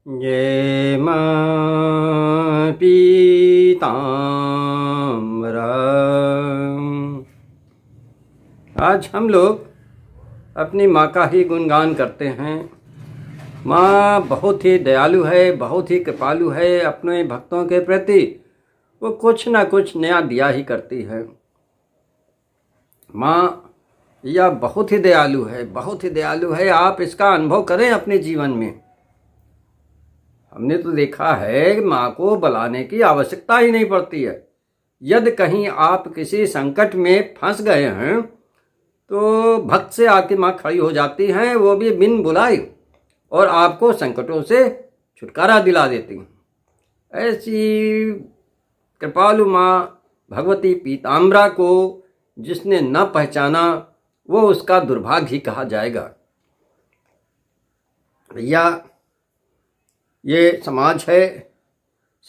ये मां पीताम्बरा। आज हम लोग अपनी माँ का ही गुणगान करते हैं। माँ बहुत ही दयालु है, बहुत ही कृपालु है। अपने भक्तों के प्रति वो कुछ ना कुछ नया दिया ही करती है। माँ यह बहुत ही दयालु है, बहुत ही दयालु है। आप इसका अनुभव करें अपने जीवन में। हमने तो देखा है कि माँ को बुलाने की आवश्यकता ही नहीं पड़ती है। यदि कहीं आप किसी संकट में फंस गए हैं तो भक्त से आके माँ खड़ी हो जाती हैं, वो भी बिन बुलाए, और आपको संकटों से छुटकारा दिला देती हैं। ऐसी कृपालु माँ भगवती पीताम्बरा को जिसने न पहचाना वो उसका दुर्भाग्य ही कहा जाएगा। भैया, ये समाज है।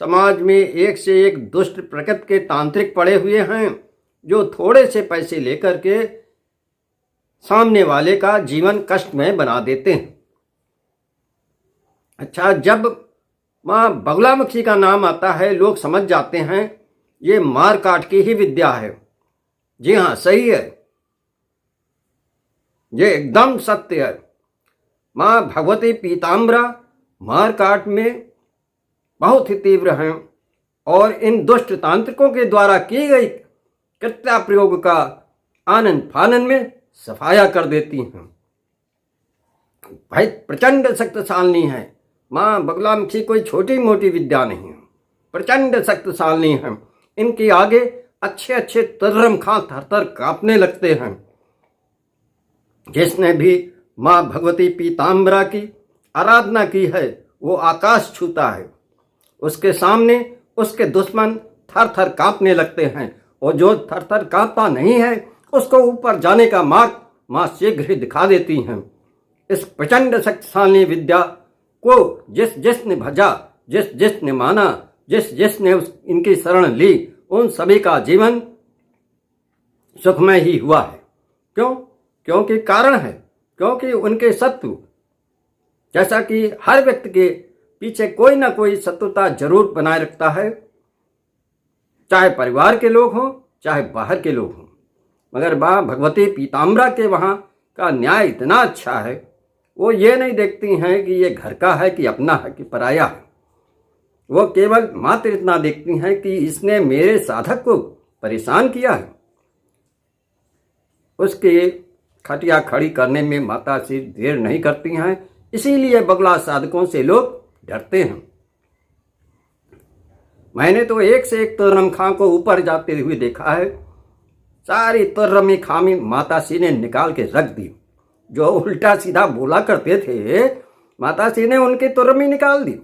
समाज में एक से एक दुष्ट प्रकृति के तांत्रिक पड़े हुए हैं जो थोड़े से पैसे लेकर के सामने वाले का जीवन कष्टमय बना देते हैं। अच्छा, जब माँ बगलामुखी का नाम आता है लोग समझ जाते हैं ये मार काट की ही विद्या है। जी हाँ, सही है, ये एकदम सत्य है। माँ भगवती पीताम्बरा मार काट में बहुत ही तीव्र हैं और इन दुष्ट तांत्रिकों के द्वारा की गई कृत्या प्रयोग का आनंद फानन में सफाया कर देती हैं। भाई, प्रचंड शक्तिशालिनी है माँ बगलामुखी। कोई छोटी मोटी विद्या नहीं है, प्रचंड शक्तिशालिनी है। इनके आगे अच्छे अच्छे तर्रम खां थर-थर कांपने लगते हैं। जिसने भी माँ भगवती पीताम्बरा की आराधना की है वो आकाश छूता है। उसके सामने उसके दुश्मन थर थर कांपने लगते हैं, और जो थर थर कांपता नहीं है उसको ऊपर जाने का मार्ग माँ शीघ्र ही दिखा देती हैं। इस प्रचंड शक्तिशाली विद्या को जिसने भजा, जिसने माना, जिसने इनकी शरण ली, उन सभी का जीवन सुखमय ही हुआ है। क्यों? क्योंकि कारण है, क्योंकि उनके शत्रु, जैसा कि हर व्यक्ति के पीछे कोई ना कोई शत्रुता जरूर बनाए रखता है, चाहे परिवार के लोग हों चाहे बाहर के लोग हों। मगर माँ भगवती पीताम्बरा के वहाँ का न्याय इतना अच्छा है, वो ये नहीं देखती हैं कि ये घर का है कि अपना है कि पराया है। वो केवल मात्र इतना देखती हैं कि इसने मेरे साधक को परेशान किया है। उसके खटिया खड़ी करने में माता श्री देर नहीं करती हैं। इसीलिए बगला साधकों से लोग डरते हैं। मैंने तो एक से एक तर्रम खां को ऊपर जाते हुए देखा है। सारी तर्रमी खामी माता श्री ने निकाल के रख दी। जो उल्टा सीधा बोला करते थे, माता श्री ने उनकी तर्रमी निकाल दी।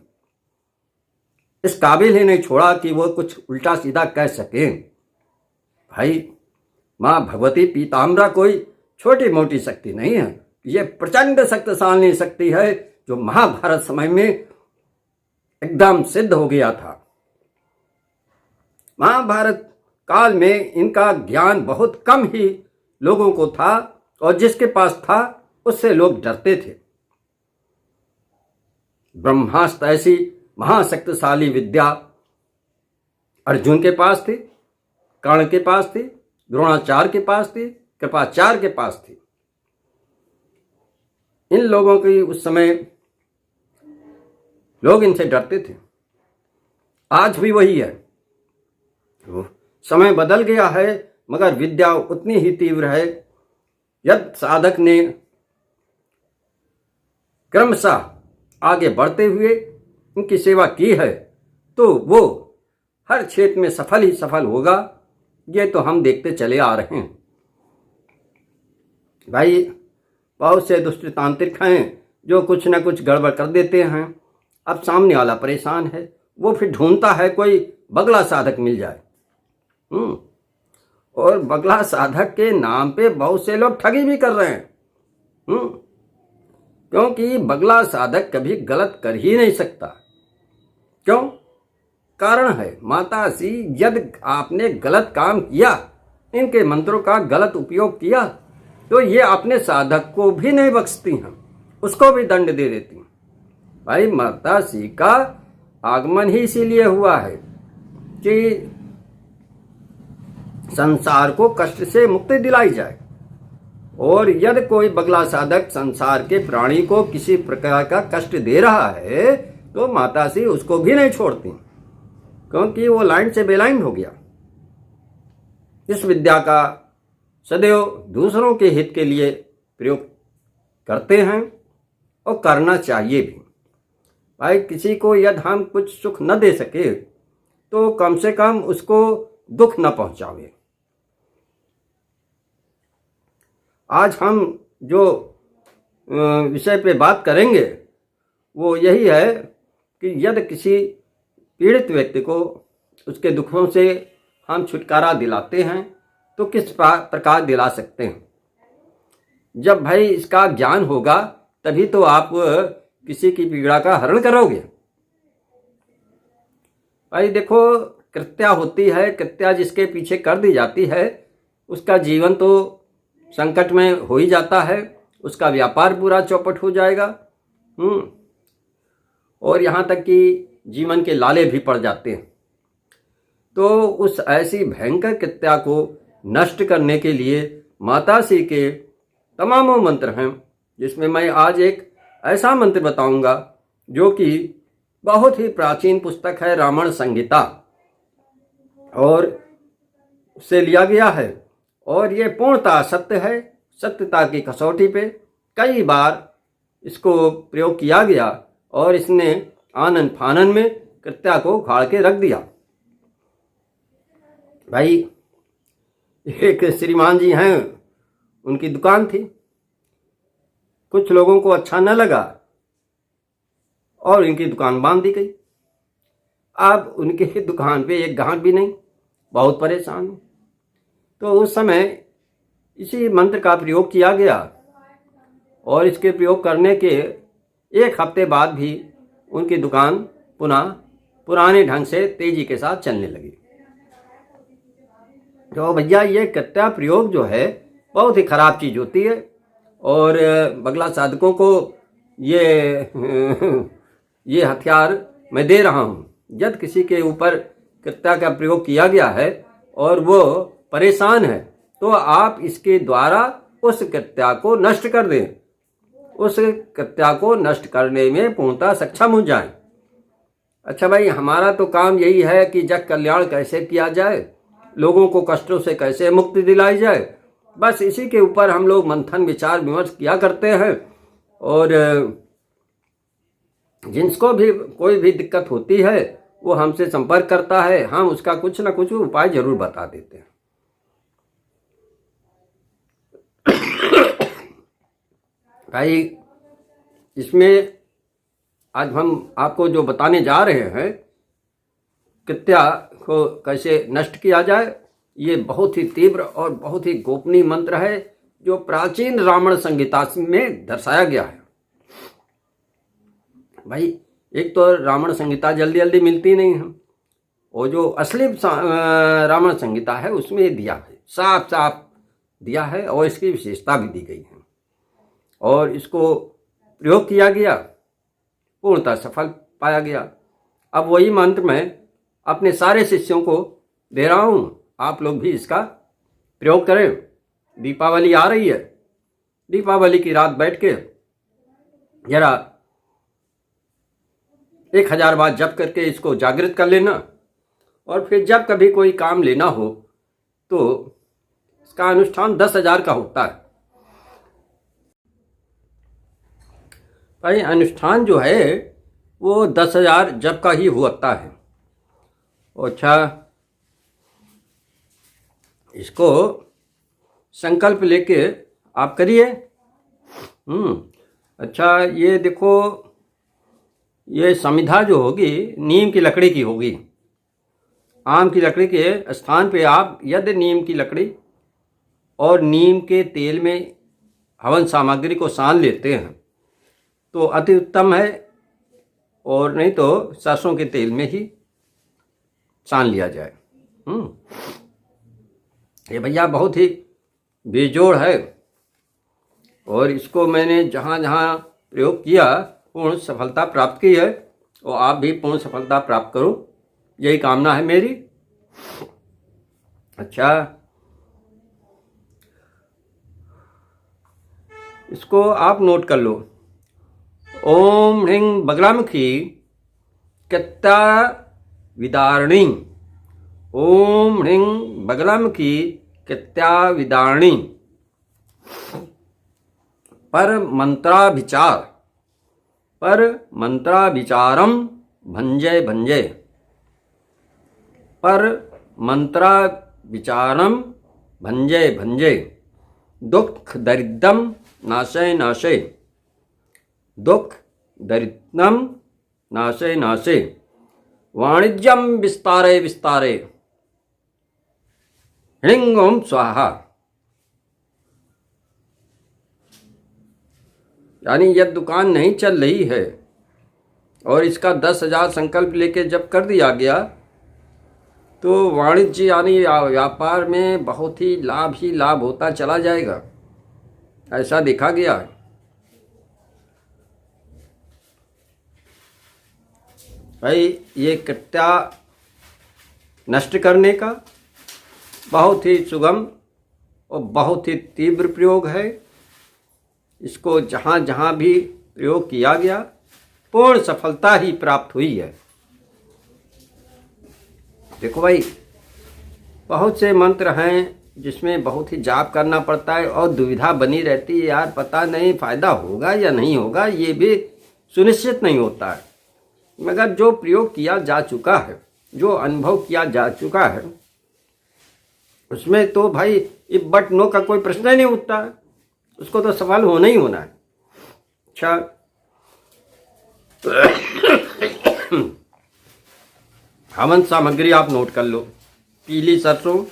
इस काबिल ही नहीं छोड़ा कि वो कुछ उल्टा सीधा कह सके। भाई, माँ भगवती पीताम्बरा कोई छोटी मोटी शक्ति नहीं है, ये प्रचंड शक्तिशाली शक्ति है जो महाभारत समय में एकदम सिद्ध हो गया था। महाभारत काल में इनका ज्ञान बहुत कम ही लोगों को था, और जिसके पास था उससे लोग डरते थे। ब्रह्मास्त्र ऐसी महाशक्तिशाली विद्या अर्जुन के पास थी, कर्ण के पास थी, द्रोणाचार्य के पास थी, कृपाचार्य के पास थी। इन लोगों की उस समय लोग इनसे डरते थे। आज भी वही है। समय बदल गया है मगर विद्या उतनी ही तीव्र है। यदि साधक ने क्रमशः आगे बढ़ते हुए उनकी सेवा की है तो वो हर क्षेत्र में सफल ही सफल होगा। ये तो हम देखते चले आ रहे हैं। भाई, बहुत से दुष्ट तांत्रिक हैं जो कुछ न कुछ गड़बड़ कर देते हैं। अब सामने वाला परेशान है, वो फिर ढूंढता है कोई बगला साधक मिल जाए। और बगला साधक के नाम पे बहुत से लोग ठगी भी कर रहे हैं। क्योंकि बगला साधक कभी गलत कर ही नहीं सकता। क्यों? कारण है माता श्री, यदि आपने गलत काम किया, इनके मंत्रों का गलत उपयोग किया, तो ये अपने साधक को भी नहीं बख्शती हैं, उसको भी दंड दे देती हैं। भाई माताश्री का आगमन ही इसीलिए हुआ है कि संसार को कष्ट से मुक्ति दिलाई जाए। और यदि कोई बगला साधक संसार के प्राणी को किसी प्रकार का कष्ट दे रहा है तो माताश्री उसको भी नहीं छोड़ती, क्योंकि वो लाइन से बेलाइन हो गया। इस विद्या का सदैव दूसरों के हित के लिए प्रयोग करते हैं और करना चाहिए भी। भाई किसी को यदि हम कुछ सुख न दे सके तो कम से कम उसको दुख न पहुंचावे। आज हम जो विषय पे बात करेंगे वो यही है कि यदि किसी पीड़ित व्यक्ति को उसके दुखों से हम छुटकारा दिलाते हैं तो किस प्रकार दिला सकते हैं। जब भाई इसका ज्ञान होगा तभी तो आप किसी की पीड़ा का हरण करोगे। भाई देखो, कृत्या होती है, कृत्या जिसके पीछे कर दी जाती है उसका जीवन तो संकट में हो ही जाता है, उसका व्यापार पूरा चौपट हो जाएगा। और यहाँ तक कि जीवन के लाले भी पड़ जाते हैं। तो उस ऐसी भयंकर कृत्या को नष्ट करने के लिए माताश्री के तमामों मंत्र हैं, जिसमें मैं आज एक ऐसा मंत्र बताऊंगा जो कि बहुत ही प्राचीन पुस्तक है, रामायण संहिता, और उससे लिया गया है। और ये पूर्णतः सत्य है, सत्यता की कसौटी पे कई बार इसको प्रयोग किया गया और इसने आनन फानन में कृत्या को उखाड़ के रख दिया। भाई एक श्रीमान जी हैं, उनकी दुकान थी, कुछ लोगों को अच्छा न लगा और इनकी दुकान बांध दी गई। अब उनके दुकान पे एक ग्राहक भी नहीं, बहुत परेशान। तो उस समय इसी मंत्र का प्रयोग किया गया और इसके प्रयोग करने के एक हफ्ते बाद भी उनकी दुकान पुनः पुराने ढंग से तेजी के साथ चलने लगी। तो भैया ये कृत्या प्रयोग जो है बहुत ही खराब चीज़ होती है और बगला साधकों को ये हथियार मैं दे रहा हूँ। यदि किसी के ऊपर कृत्या का प्रयोग किया गया है और वो परेशान है तो आप इसके द्वारा उस कृत्या को नष्ट कर दें, उस कृत्या को नष्ट करने में पूर्णतः सक्षम हो जाए। अच्छा भाई, हमारा तो काम यही है कि जग कल्याण कैसे किया जाए, लोगों को कष्टों से कैसे मुक्ति दिलाई जाए, बस इसी के ऊपर हम लोग मंथन विचार विमर्श किया करते हैं। और जिसको भी कोई भी दिक्कत होती है वो हमसे संपर्क करता है, हम उसका कुछ ना कुछ उपाय जरूर बता देते हैं। भाई इसमें आज हम आपको जो बताने जा रहे हैं कृत्या को कैसे नष्ट किया जाए, ये बहुत ही तीव्र और बहुत ही गोपनीय मंत्र है जो प्राचीन रामायण संहिता में दर्शाया गया है। भाई एक तो रामायण संहिता जल्दी जल्दी मिलती नहीं है, और जो असली रामायण संहिता है उसमें दिया है, साफ साफ दिया है और इसकी विशेषता भी दी गई है और इसको प्रयोग किया गया, पूर्णतः सफल पाया गया। अब वही मंत्र मैं अपने सारे शिष्यों को दे रहा हूँ, आप लोग भी इसका प्रयोग करें। दीपावली आ रही है, दीपावली की रात बैठ के जरा 1000 बार जप करके इसको जागृत कर लेना, और फिर जब कभी कोई काम लेना हो तो इसका अनुष्ठान 10,000 का होता है। भाई अनुष्ठान जो है वो 10,000 जप का ही होता है। अच्छा, इसको संकल्प लेके आप करिए। अच्छा, ये देखो, ये समिधा जो होगी नीम की लकड़ी की होगी। आम की लकड़ी के स्थान पे आप यदि नीम की लकड़ी और नीम के तेल में हवन सामग्री को सान लेते हैं तो अति उत्तम है, और नहीं तो सरसों के तेल में ही सान लिया जाए। ये भैया बहुत ही बेजोड़ है, और इसको मैंने जहाँ जहाँ प्रयोग किया पूर्ण सफलता प्राप्त की है और आप भी पूर्ण सफलता प्राप्त करो, यही कामना है मेरी। अच्छा, इसको आप नोट कर लो। ओम ह्रीं बगलामुखी कत्ता विदारिणी। ओम ह्रीं बगलामुखी कत्ता विदारिणी। पर मंत्राभिचारम भंजय भंजय। पर मंत्राभिचारम भंजय भंजय। दुख दरिद्रम नाशय नाशय। दुख दरिद्रम नाशय नाशय। वाणिज्यम विस्तारे विस्तारे। ह्रीं ओम स्वाहा। यानी यह दुकान नहीं चल रही है और इसका 10,000 संकल्प लेके जब कर दिया गया तो वाणिज्य यानी व्यापार में बहुत ही लाभ होता चला जाएगा, ऐसा देखा गया है। भाई ये कट्टा नष्ट करने का बहुत ही सुगम और बहुत ही तीव्र प्रयोग है। इसको जहाँ जहाँ भी प्रयोग किया गया पूर्ण सफलता ही प्राप्त हुई है। देखो भाई, बहुत से मंत्र हैं जिसमें बहुत ही जाप करना पड़ता है और दुविधा बनी रहती है, यार पता नहीं फायदा होगा या नहीं होगा, ये भी सुनिश्चित नहीं होता है। मगर जो प्रयोग किया जा चुका है, जो अनुभव किया जा चुका है, उसमें तो भाई इफ बट नो का कोई प्रश्न ही नहीं उठता है, उसको तो सफल होना ही होना है। अच्छा, हवन सामग्री आप नोट कर लो। पीली सरसों,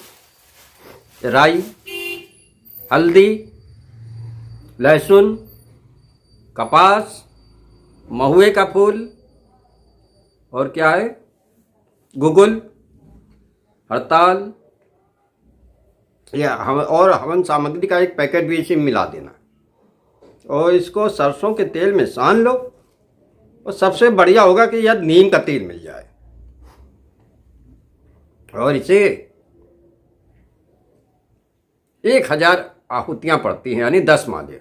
राई, हल्दी, लहसुन, कपास, महुए का फूल और क्या है, गुगुल, हड़ताल, या और हवन सामग्री का एक पैकेट भी इसी में मिला देना और इसको सरसों के तेल में सान लो। और सबसे बढ़िया होगा कि यह नीम का तेल मिल जाए और इसे 1000 आहुतियां पड़ती हैं, यानी 10 माले।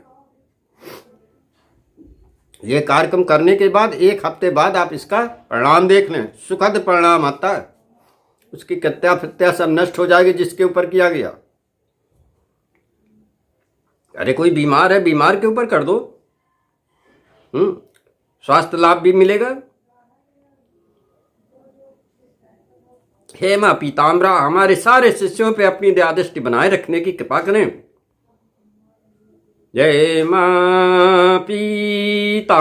ये कार्यक्रम करने के बाद 1 हफ्ते बाद आप इसका परिणाम देख लें, सुखद परिणाम आता है। उसकी कत्या फित्या सब नष्ट हो जाएगी जिसके ऊपर किया गया। अरे कोई बीमार है, बीमार के ऊपर कर दो, स्वास्थ्य लाभ भी मिलेगा। हे मां पीताम्बरा, हमारे सारे शिष्यों पे अपनी दयादृष्टि बनाए रखने की कृपा करें। जय मां पीताम्बरा।